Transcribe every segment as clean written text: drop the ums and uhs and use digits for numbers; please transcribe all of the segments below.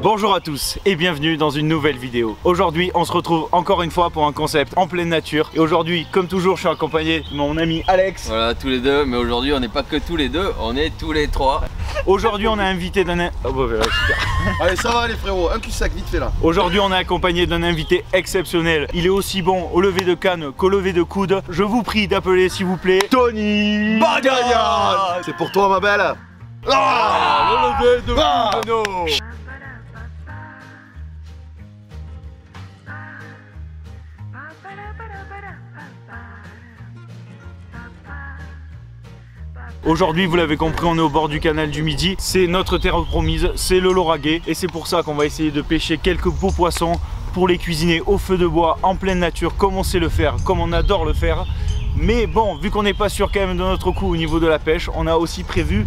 Bonjour à tous et bienvenue dans une nouvelle vidéo. Aujourd'hui on se retrouve encore une fois pour un concept en pleine nature. Et aujourd'hui comme toujours je suis accompagné de mon ami Alex. Voilà, tous les deux, mais aujourd'hui on n'est pas que tous les deux, on est tous les trois. Aujourd'hui on a invité d'un... Oh, bah, voilà, super. Allez, ça va les frérots, un cul-sac vite fait là. Aujourd'hui on est accompagné d'un invité exceptionnel. Il est aussi bon au lever de canne qu'au lever de coude. Je vous prie d'appeler s'il vous plaît Tony Badian. C'est pour toi ma belle. Ah, le lever de coude. Aujourd'hui, vous l'avez compris, on est au bord du canal du Midi. C'est notre terre promise, c'est le Lauragais. Et c'est pour ça qu'on va essayer de pêcher quelques beaux poissons pour les cuisiner au feu de bois, en pleine nature, comme on sait le faire, comme on adore le faire. Mais bon, vu qu'on n'est pas sûr quand même de notre coup au niveau de la pêche, on a aussi prévu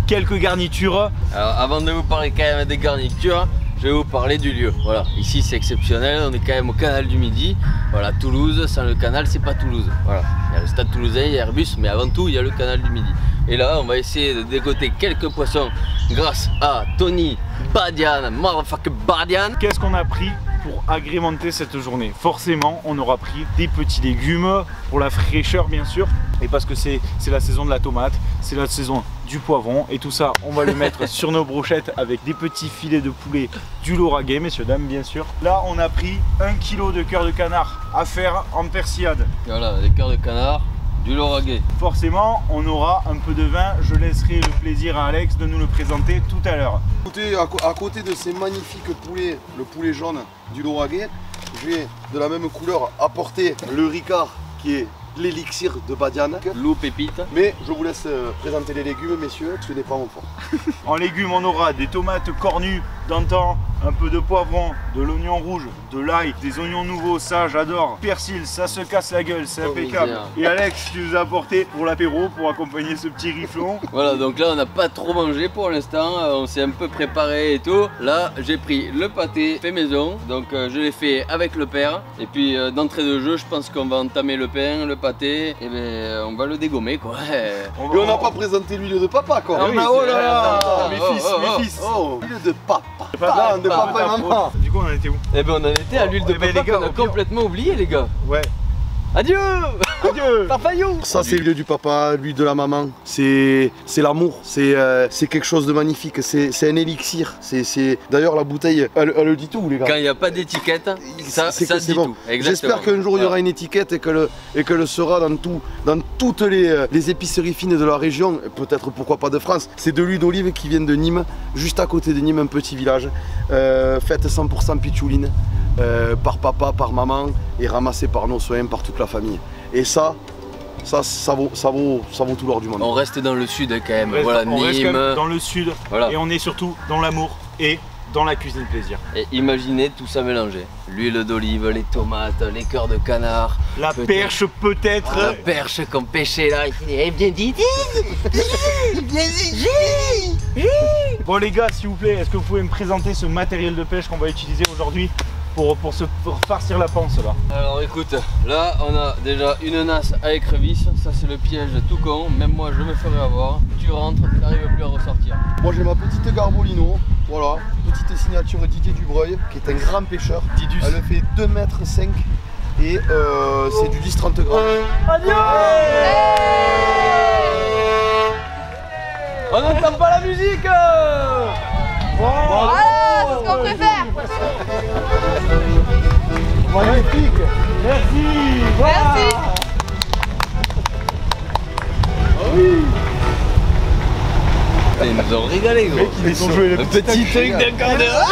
quelques garnitures. Alors avant de vous parler quand même des garnitures, je vais vous parler du lieu. Voilà, ici c'est exceptionnel, on est quand même au canal du Midi. Voilà, Toulouse, sans le canal c'est pas Toulouse. Voilà, il y a le stade toulousain, il y a Airbus, mais avant tout il y a le canal du Midi. Et là on va essayer de dégoter quelques poissons grâce à Tony Badian, motherfucker Badian. Qu'est-ce qu'on a pris pour agrémenter cette journée? Forcément on aura pris des petits légumes pour la fraîcheur bien sûr. Et parce que c'est la saison de la tomate, c'est la saison du poivron. Et tout ça on va le mettre sur nos brochettes avec des petits filets de poulet du Lauragais, messieurs dames bien sûr. Là on a pris 1 kg de cœur de canard à faire en persillade. Voilà, les cœurs de canard du Lauragais. Forcément on aura un peu de vin, je laisserai le plaisir à Alex de nous le présenter tout à l'heure. À côté de ces magnifiques poulets, le poulet jaune du Lauragais, je vais de la même couleur apporter le Ricard qui est l'élixir de Badian. Loup pépite. Mais je vous laisse présenter les légumes messieurs, ce n'est pas mon fort. En légumes on aura des tomates cornues d'antan, un peu de poivron, de l'oignon rouge, de l'ail, des oignons nouveaux, ça j'adore. Persil, ça se casse la gueule, c'est impeccable. Misère. Et Alex, tu nous as apporté pour l'apéro, pour accompagner ce petit riflon. Voilà, donc là on n'a pas trop mangé pour l'instant, on s'est un peu préparé et tout. Là j'ai pris le pâté fait maison, donc je l'ai fait avec le père. Et puis d'entrée de jeu, je pense qu'on va entamer le pain, le pâté, et ben on va le dégommer quoi. Et on n'a pas présenté l'huile de papa quoi. Ah oui, oh là là, mes fils. Oh, l'huile de papa. Papa, de papa et maman. Du coup on en était où? Et ben on en était à l'huile de Eh ben, papa les gars, qu'on a au pire- complètement oublié les gars. Ouais. Adieu. Adieu. Parfayou. Ça c'est l'huile du papa, l'huile de la maman, c'est l'amour, c'est quelque chose de magnifique, c'est un élixir. D'ailleurs la bouteille, elle le dit tout les gars. Quand il n'y a pas d'étiquette, ça dit bon. tout. Exactement. J'espère qu'un jour il y aura une étiquette et qu'elle sera dans toutes les épiceries fines de la région, peut-être pourquoi pas de France. C'est de l'huile d'olive qui vient de Nîmes, juste à côté de Nîmes, un petit village, faite 100% pitchouline, par papa, par maman et ramassée par nos soins, par toute la famille. Et ça vaut tout l'or du monde. On reste dans le sud quand même. On reste Voilà, quand Nîmes. même dans le sud. Voilà. Et on est surtout dans l'amour et dans la cuisine plaisir. Et imaginez tout ça mélangé. L'huile d'olive, les tomates, les cœurs de canard. La perche peut-être. La perche qu'on pêchait là. Eh bien dit. Bon les gars, s'il vous plaît, est-ce que vous pouvez me présenter ce matériel de pêche qu'on va utiliser aujourd'hui pour farcir la panse là? Alors écoute, là on a déjà une nasse à écrevisse. Ça c'est le piège tout con. Même moi je me ferai avoir. Tu rentres, tu n'arrives plus à ressortir. Moi j'ai ma petite Garbolino, voilà, petite signature Didier Dubreuil, qui est un grand pêcheur. Didus. Elle fait 2,5 m et c'est du 10-30 grammes. Adieu. On n'entend pas la musique. Ah, c'est ce qu'on préfère. Magnifique. Merci. Merci. Ils nous ont régalé gros. Ils ont joué le Un petit truc de canard.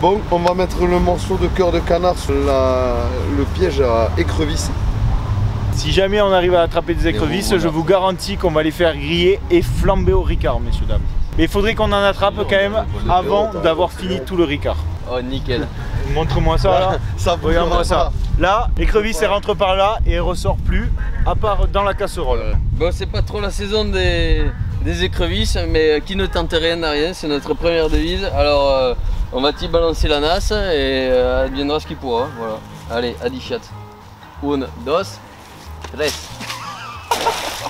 Bon, on va mettre le morceau de cœur de canard sur le piège à écrevisse. Si jamais on arrive à attraper des écrevisses, je vous garantis qu'on va les faire griller et flamber au Ricard, messieurs dames. Mais il faudrait qu'on en attrape quand même avant d'avoir fini tout le Ricard. Oh nickel. Montre-moi ça là. Ça Regarde-moi ça. Là, l'écrevisse elle rentre par là et elle ressort plus, à part dans la casserole. Bon, c'est pas trop la saison des écrevisses, mais qui ne tente rien n'a rien, c'est notre première devise. Alors, on va t'y balancer la nasse et adviendra ce qui pourra. Voilà. Allez, adi fiat. Un, dos, tres.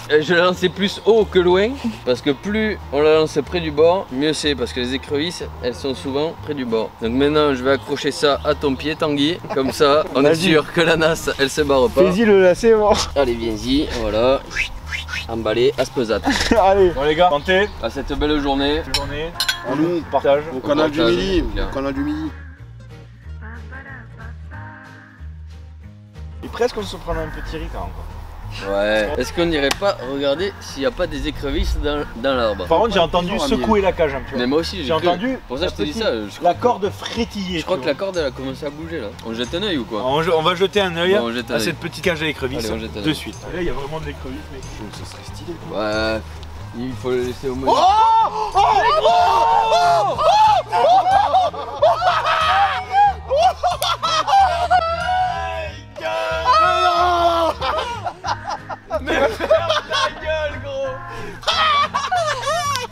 Je l'ai lancé plus haut que loin, parce que plus on la lance près du bord, mieux c'est, parce que les écrevisses, elles sont souvent près du bord. Donc maintenant, je vais accrocher ça à ton pied, Tanguy, comme ça, on est sûr que la nasse, elle se barre pas. Fais-y le lacet, bon. Allez, viens-y, voilà. Emballé à Spezat. Allez, bon les gars, santé. À cette belle journée. Bonne journée. On nous Partage. au canal du partage, Midi. clair. Au canal du Midi. Et presque on se prend un petit Ricard encore. Ouais. Est-ce qu'on n'irait pas regarder s'il n'y a pas des écrevisses dans l'arbre? Par contre, j'ai entendu secouer la cage un peu. Mais moi aussi, J'ai entendu. Pour ça, je te dis ça. La corde frétiller. Je crois que la corde elle a commencé à bouger là. On jette un œil ou quoi? On va jeter un œil Bon, on jette un à œil. cette petite cage à écrevisses Allez, on jette un de œil. suite. Là, il y a vraiment de l'écrevisse, mais Ça serait stylé. Ouais. Il faut le laisser au moins.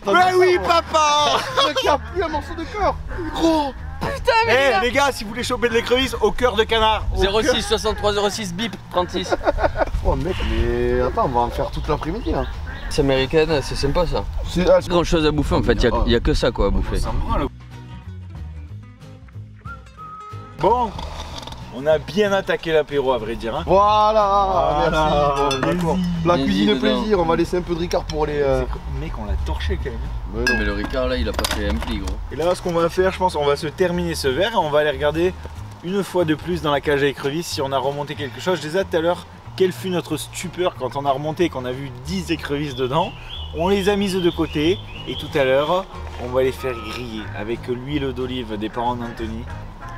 Mais oui, papa. Il n'y a plus un morceau de cœur. Gros. Putain, Eh mais les gars, si vous voulez choper de l'écrevisse au cœur de canard. 06 63 06 bip 36. Oh mec, mais attends, on va en faire toute l'après-midi là. C'est américaine, c'est sympa ça. C'est Grand chose à bouffer en fait, il y a que ça quoi à bouffer. Bon, on a bien attaqué l'apéro à vrai dire. Hein. Voilà, merci. Bon, d'accord. La Viens-y cuisine dedans. plaisir, on va laisser un peu de Ricard pour les. Mec, on l'a torché quand même. Ouais, non. Mais le Ricard là, il a pas fait un pli gros. Et là, ce qu'on va faire, je pense, on va se terminer ce verre et on va aller regarder une fois de plus dans la cage à écrevisses si on a remonté quelque chose. Je disais tout à l'heure, quelle fut notre stupeur quand on a remonté et qu'on a vu 10 écrevisses dedans. On les a mises de côté et tout à l'heure, on va les faire griller avec l'huile d'olive des parents d'Anthony.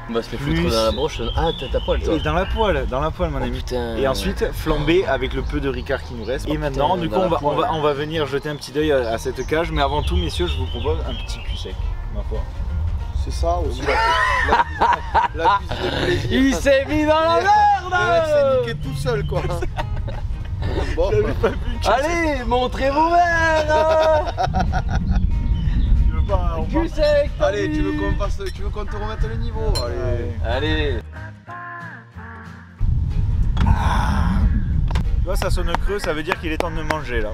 On va se les Plus- foutre dans la broche. Ah, t'as poil toi. Et dans la poêle mon Oh, ami. putain. Et ensuite flamber avec le peu de Ricard qui nous reste. Et maintenant, putain, du coup, dans on la va, poêle. on va venir jeter un petit œil à cette cage. Mais avant tout, messieurs, je vous propose un petit cul sec, ma foi. C'est ça aussi la cuisine de plaisir. Il s'est mis dans la Le mec s'est merde. niqué tout seul quoi. Bon, Allez, montrez vos verres. Tu veux pas, on Cul sec. allez, tu veux qu'on te remette le niveau? Allez. Allez. Tu vois, ça sonne creux, ça veut dire qu'il est temps de manger là.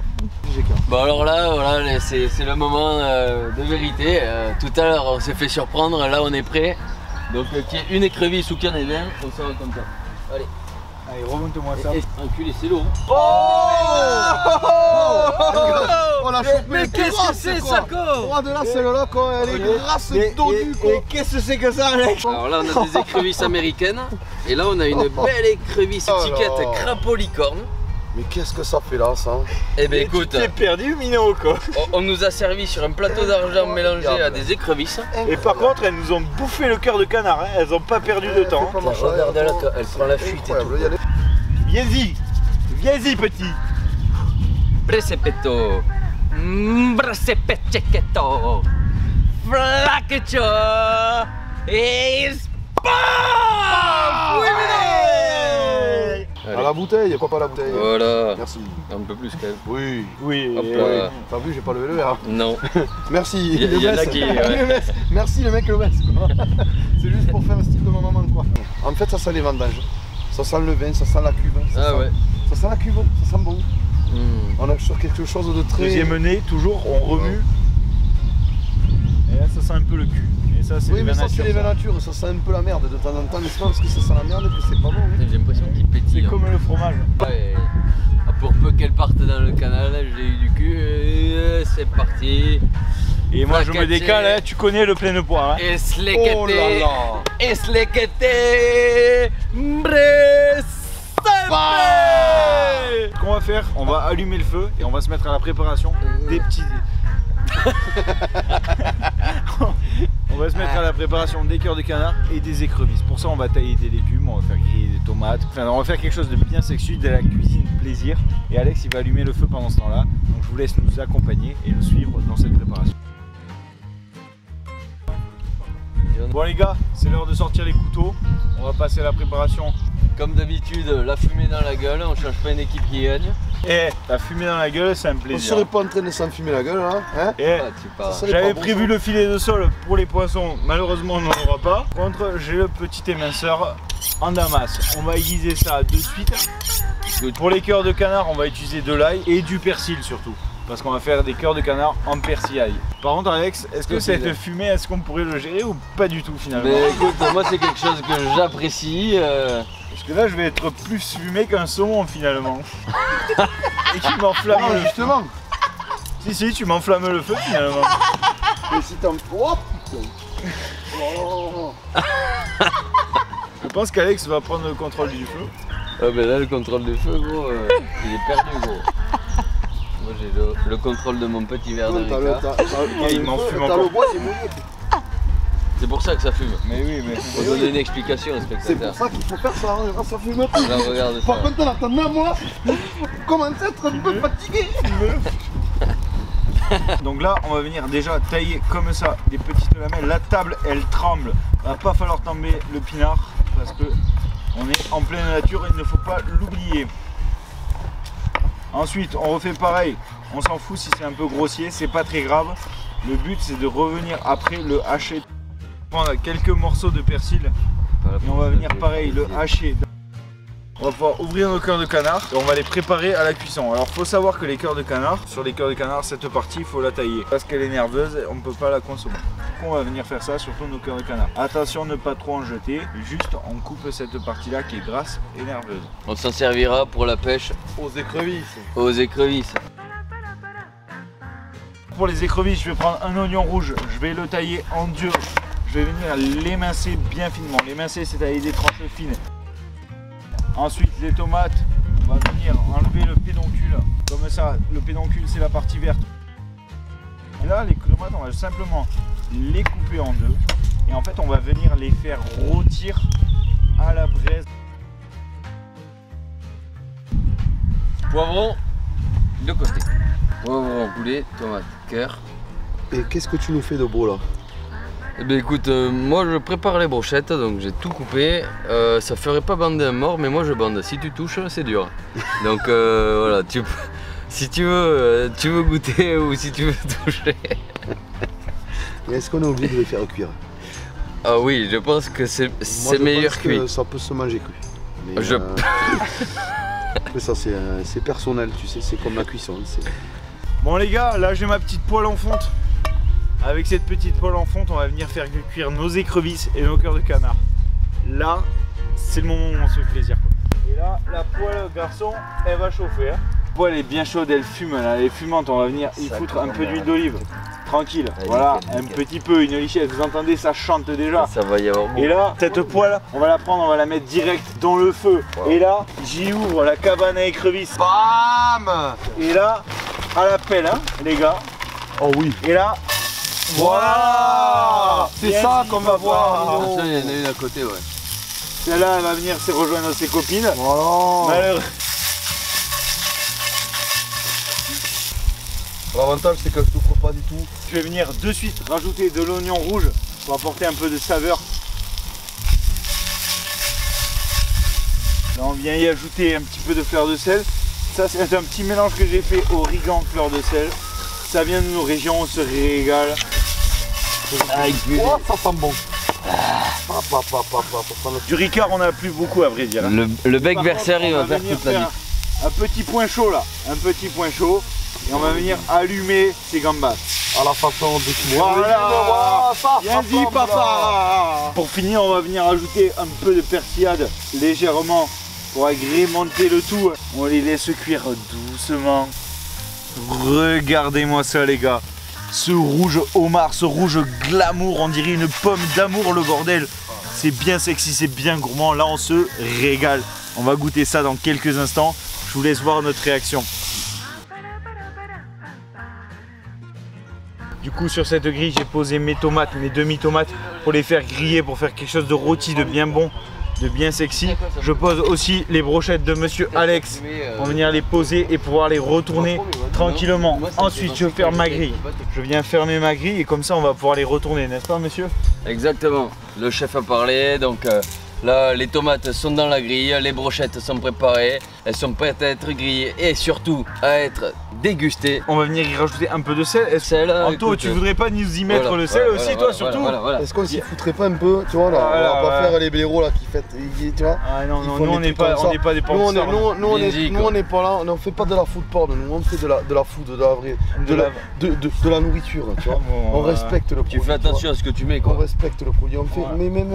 Bon alors là, voilà, c'est le moment de vérité. Tout à l'heure, on s'est fait surprendre. Là, on est prêt. Donc, qu'il y ait une écrevisse ou qu'il y en ait 20, on sera content. Allez. Allez, remonte-moi ça. Enculé, c'est lourd. Oh la chopée. Mais qu'est-ce que c'est ça, quoi? Oh de là celle-là quoi, elle est grasse tondue quoi. qu'est-ce que c'est que ça, Alex? Alors là, on a des écrevisses américaines. Et là, on a une belle écrevisse Oh là. étiquette crapaud licorne. Mais qu'est-ce que ça fait là ça? Eh ben écoute, T'es perdu, Minot, quoi. on nous a servi sur un plateau d'argent mélangé à des écrevisses. Et par contre, elles nous ont bouffé le cœur de canard, hein. Elles ont pas perdu de temps. Fais pas marcher, Regarde-la, elle prend la fuite et incroyable, tout. y aller. Viens-y, viens-y, petit. Presepeto, brasepecheketo, flaquecho, et À la bouteille, pas la bouteille. Voilà, Merci. un peu plus quand même. Oui. Oui, Hop et- là. T'as vu, j'ai pas levé le verre. Non, Merci. Il y le en a baisse. qui, ouais. Le baisse. Merci le mec le baisse quoi. C'est juste pour faire un style de ma maman quoi. En fait ça sent les vendanges. Ça sent le vin, ça sent la cuve. Ça ah sent, ouais. Ça sent la cuve, ça sent bon. On a sur quelque chose de très. Deuxième nez, toujours, on remue. Et là, ça sent un peu le cul. Et ça, c'est Oui les mais vins ça c'est nature, les vins ça. nature, ça sent un peu la merde de temps en temps, n'est-ce pas? Parce que ça sent la merde et que c'est pas bon. hein. J'ai l'impression qu'il pétille. C'est comme le fromage. Ouais. Pour peu qu'elle parte dans le canal, j'ai eu du cul. Et c'est parti. Et moi, je me Plaqueté. décale, hein. Tu connais le plein de poire. Hein. Et Oh là là. Eslequete. Ce qu'on va faire, on va allumer le feu et on va se mettre à la préparation des petits. On va se mettre à la préparation des cœurs de canard et des écrevisses. Pour ça, on va tailler des légumes, on va faire griller des tomates. Enfin, on va faire quelque chose de bien sexy, de la cuisine plaisir. Et Alex, il va allumer le feu pendant ce temps-là. Donc, je vous laisse nous accompagner et nous suivre dans cette préparation. Bon les gars, c'est l'heure de sortir les couteaux. On va passer à la préparation Comme d'habitude, la fumée dans la gueule, on change pas une équipe qui gagne. Eh, la fumée dans la gueule, c'est un On plaisir. serait pas en train de s'enfumer la gueule là, hein? Eh, Ah, tu parles. Ça, j'avais pas bon, prévu le filet de sol pour les poissons, malheureusement on n'en aura pas. Par contre, j'ai le petit éminceur en damas. On va aiguiser ça de suite. Pour les cœurs de canard, on va utiliser de l'ail et du persil surtout. Parce qu'on va faire des cœurs de canard en persil ail. Par contre Alex, est-ce que cette fumée, est-ce qu'on pourrait le gérer ou pas du tout finalement? Mais écoute, moi c'est quelque chose que j'apprécie. Parce que là je vais être plus fumé qu'un saumon finalement. Et tu m'enflammes Non, le... justement. Si, tu m'enflammes le feu finalement. Mais si t'en. Oh putain. Oh. Je pense qu'Alex va prendre le contrôle du feu. Ah ben là le contrôle du feu gros, il est perdu gros. Moi j'ai le contrôle de mon petit verre de Ricard. Il m'en fume T'as encore. le bois, c'est mouillé. C'est pour ça que ça fume. Mais oui, mais... Faut donner une explication aux C'est spectateurs. pour ça qu'il faut faire ça, hein, ça fume pas. Là regarde ça. Par contre, en attendant, moi, je commence à être un peu fatigué. Donc là, on va venir déjà tailler comme ça des petites lamelles. La table, elle tremble. Il va pas falloir tomber le pinard parce que on est en pleine nature et il ne faut pas l'oublier. Ensuite, on refait pareil. On s'en fout si c'est un peu grossier, c'est pas très grave. Le but, c'est de revenir après le hacher. Prendre quelques morceaux de persil et on va venir pareil le hacher. On va pouvoir ouvrir nos cœurs de canard et on va les préparer à la cuisson. Alors faut savoir que les cœurs de canard, sur les cœurs de canard, cette partie il faut la tailler parce qu'elle est nerveuse et on ne peut pas la consommer. Donc on va venir faire ça sur tous nos cœurs de canard. Attention ne pas trop en jeter, juste on coupe cette partie là qui est grasse et nerveuse. On s'en servira pour la pêche Aux écrevisses. aux écrevisses. Pour les écrevisses, je vais prendre un oignon rouge, je vais le tailler en dur. Je vais venir l'émincer bien finement. L'émincer, c'est tailler des tranches fines. Ensuite, les tomates, on va venir enlever le pédoncule. Comme ça, le pédoncule, c'est la partie verte. Et là, les tomates, on va simplement les couper en deux. Et en fait, on va venir les faire rôtir à la braise. Poivron de côté. Poivron, poulet, tomate, cœur. Et qu'est-ce que tu nous fais de beau là? Eh bien écoute, moi je prépare les brochettes, donc j'ai tout coupé. Ça ferait pas bander un mort, mais moi je bande. Si tu touches, c'est dur. Donc voilà, si tu veux goûter ou si tu veux toucher. Et est-ce qu'on est obligé de les faire cuire? Ah oui, je pense que c'est meilleur cuit. Ça peut se manger cru. Mais, mais ça c'est personnel, tu sais, c'est comme la cuisson. Bon les gars, là j'ai ma petite poêle en fonte. Avec cette petite poêle en fonte, on va venir faire cuire nos écrevisses et nos cœurs de canard. Là, c'est le moment où on se fait plaisir, quoi. Et là, la poêle, garçon, elle va chauffer. Hein. La poêle est bien chaude, elle fume, elle est fumante. On va venir y foutre un peu d'huile d'olive. Tranquille, voilà, un petit peu, une lichette. Vous entendez, ça chante déjà. Ça va y avoir beau. Et là, cette poêle, on va la prendre, on va la mettre direct dans le feu. Wow. Et là, j'y ouvre la cabane à écrevisses. Bam! Et là, à la pelle, hein, les gars. Oh oui. Et là, voilà! C'est ça qu'on va voir. Il y en a une à côté, ouais. Celle-là, elle va venir se rejoindre ses copines. Voilà. L'avantage, c'est qu'elle ne souffre pas du tout. Je vais venir de suite rajouter de l'oignon rouge pour apporter un peu de saveur. Là, on vient y ajouter un petit peu de fleur de sel. Ça, c'est un petit mélange que j'ai fait origan, fleur de sel. Ça vient de nos régions, on se régale. Oh, ça sent bon. Du Ricard, on n'a plus beaucoup à vrai dire. Le bec versaire, il va faire toute la vie. Un petit point chaud là, un petit point chaud. Et on va venir allumer ces gambas. À la façon de voilà, bien dit papa. Pour finir, on va venir ajouter un peu de persillade légèrement pour agrémenter le tout. On les laisse cuire doucement. Regardez-moi ça les gars. Ce rouge homard, ce rouge glamour, on dirait une pomme d'amour le bordel. C'est bien sexy, c'est bien gourmand. Là on se régale. On va goûter ça dans quelques instants. Je vous laisse voir notre réaction. Du coup sur cette grille j'ai posé mes tomates, mes demi-tomates pour les faire griller, pour faire quelque chose de rôti, de bien bon, de bien sexy. Je pose aussi les brochettes de monsieur Alex pour venir les poser et pouvoir les retourner tranquillement. Ensuite je ferme ma grille. Je viens fermer ma grille et comme ça on va pouvoir les retourner, n'est-ce pas monsieur? Exactement, le chef a parlé, donc Là, les tomates sont dans la grille, les brochettes sont préparées, elles sont prêtes à être grillées et surtout à être dégustées. On va venir y rajouter un peu de sel. Anto, tu voudrais pas nous y mettre le sel aussi, toi, surtout? Est-ce qu'on s'y foutrait pas un peu? Tu vois, là, on va pas faire les blaireaux là qui fêtent, tu vois. Ah non, nous on n'est pas des porcs. Nous on n'est pas là, on fait pas de la food porn, nous on fait de la food, de la vraie, de la nourriture, tu vois. On respecte le produit. Tu fais attention à ce que tu mets, quoi. On respecte le produit, on fait.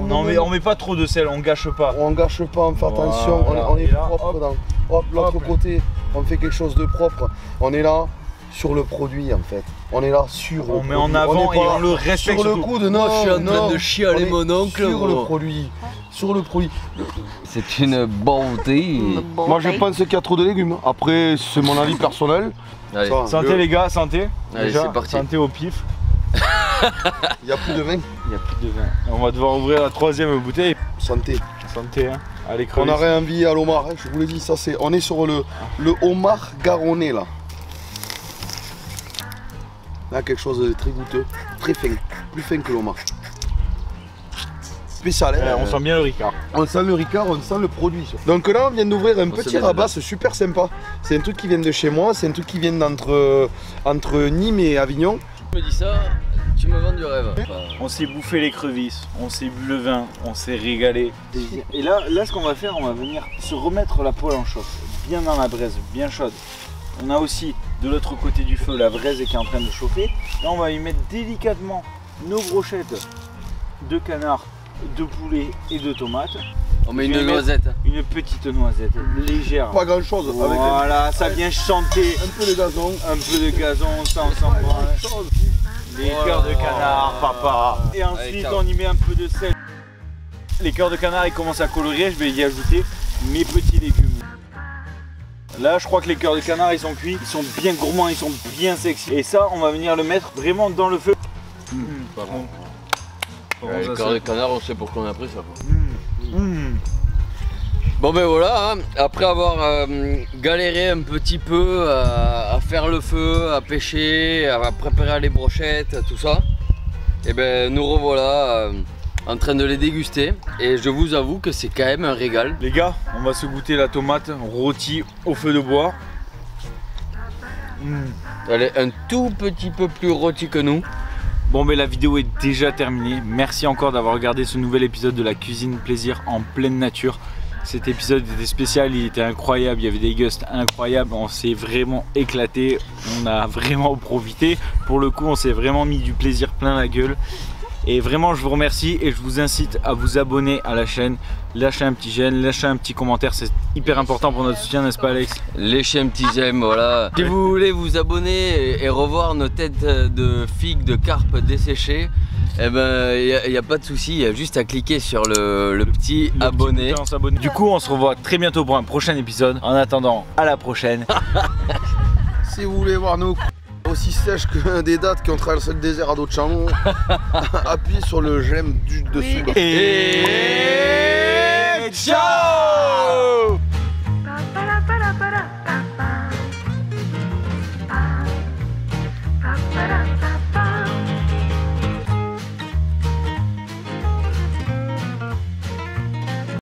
Non, mais on met pas trop de sel, on gâche pas. On gâche pas, on fait attention, on est propre dans. Hop, l'autre côté, on fait quelque chose de propre. On est là sur le produit en fait. On est là sur le produit. On met en avant et on le respecte. Sur le coup de non, je suis en train de chialer mon oncle. Sur le produit. Sur le produit. C'est une bonté. Moi je pense qu'il y a trop de légumes. Après, c'est mon avis personnel. Allez. Santé les gars, santé. Allez, c'est parti. Santé au pif. Il n'y a plus de vin. Il n'y a plus de vin. On va devoir ouvrir la 3e bouteille. Santé. Santé, hein. Allez, on aurait envie à l'homard, hein, je vous l'ai dit, ça c'est. On est sur le homard garonnais là. Là quelque chose de très goûteux, très fin, plus fin que l'homard. Spécial, hein. On sent bien le Ricard. On sent le Ricard, on sent le produit. Donc là on vient d'ouvrir un petit rabat, c'est super sympa. C'est un truc qui vient de chez moi, c'est un truc qui vient entre Nîmes et Avignon. Tu me dis ça, tu me vends du rêve. On s'est bouffé les crevisses, on s'est bu le vin, on s'est régalé. Et là ce qu'on va faire, on va venir se remettre la poêle en chauffe, bien dans la braise, bien chaude. On a aussi de l'autre côté du feu la braise qui est en train de chauffer. Là on va y mettre délicatement nos brochettes de canard, de poulet et de tomates. On met une noisette. Une petite noisette légère. Pas grand chose. Voilà, ça vient chanter. Un peu de gazon. Un peu de gazon, ça on s'en les cœurs de canard, papa. Et ensuite on y met un peu de sel. Les cœurs de canard ils commencent à colorer, je vais y ajouter mes petits légumes. Là je crois que les cœurs de canard ils sont cuits, ils sont bien gourmands, ils sont bien sexy. Et ça on va venir le mettre vraiment dans le feu. Les cœurs de canard on sait pourquoi on a pris ça. Bon ben voilà, hein, après avoir galéré un petit peu à faire le feu, à pêcher, à préparer les brochettes, tout ça, et ben nous revoilà en train de les déguster et je vous avoue que c'est quand même un régal. Les gars, on va se goûter la tomate rôtie au feu de bois. Elle est un tout petit peu plus rôtie que nous. Bon ben la vidéo est déjà terminée. Merci encore d'avoir regardé ce nouvel épisode de la cuisine plaisir en pleine nature. Cet épisode était spécial, il était incroyable, il y avait des guests incroyables, on s'est vraiment éclaté, on a vraiment profité. Pour le coup, on s'est vraiment mis du plaisir plein la gueule. Et vraiment, je vous remercie et je vous incite à vous abonner à la chaîne. Lâchez un petit j'aime, lâchez un petit commentaire, c'est hyper important pour notre soutien, n'est-ce pas Alex? Lâchez un petit j'aime, voilà. Si vous voulez vous abonner et revoir nos têtes de figues, de carpe desséchées, eh ben, il n'y a pas de souci, il y a juste à cliquer sur le petit abonner. Du coup, on se revoit très bientôt pour un prochain épisode. En attendant, à la prochaine. Si vous voulez voir nos aussi sèches que des dates qui ont traversé le désert à dos de chameau, appuyez sur le j'aime du dessous. Et...